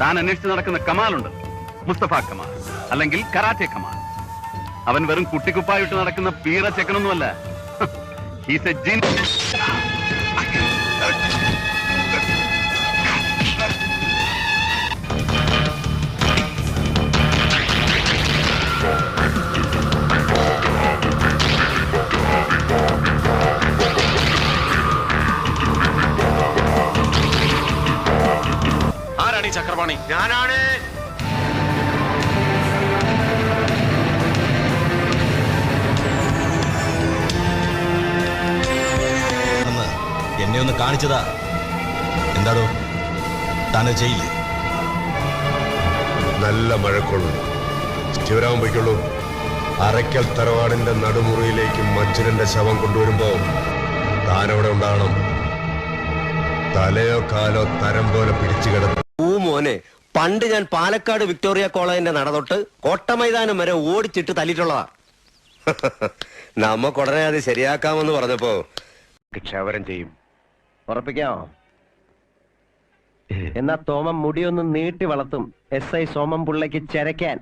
താൻ അന്വേഷിച്ച് നടക്കുന്ന കമാലുണ്ട്, മുസ്തഫ കമാൽ അല്ലെങ്കിൽ കരാറ്റെ കമാൽ. അവൻ വെറും കുട്ടിക്കുപ്പായിട്ട് നടക്കുന്ന പീറ ചെക്കനൊന്നുമല്ല. He's a genius. ആരാണ് ഈ ചക്രപാണി? ഞാനാണ്. എന്നെ ഒന്ന് കാണിച്ചതാ. എന്താടോ താനത് ചെയ്യില്ലേ? നല്ല മഴക്കൊള്ളു. ശിവരാമൻ പോയിക്കൊള്ളൂ. അറയ്ക്കൽ തറവാടിന്റെ നടുമുറിയിലേക്ക് മച്ചുരന്റെ ശവം കൊണ്ടുവരുമ്പോ താനവിടെ ഉണ്ടാകണം. തലയോ കാലോ തരം പോലെ പിടിച്ചു കിടന്നു. മോനെ, പണ്ട് ഞാൻ പാലക്കാട് വിക്ടോറിയ കോളേജിന്റെ നട തൊട്ട് കോട്ടമൈതാനം വരെ ഓടിച്ചിട്ട് തല്ലിട്ടുള്ളതാ. നമുക്കുടനെ അത് ശരിയാക്കാമെന്ന് പറഞ്ഞപ്പോ ക്ഷവരം ചെയ്യും. ഉറപ്പിക്കാമോ? എന്നാ തോമം മുടിയൊന്ന് നീട്ടി വളർത്തും. SI സോമം പിള്ളയ്ക്ക് ചെരക്കാൻ.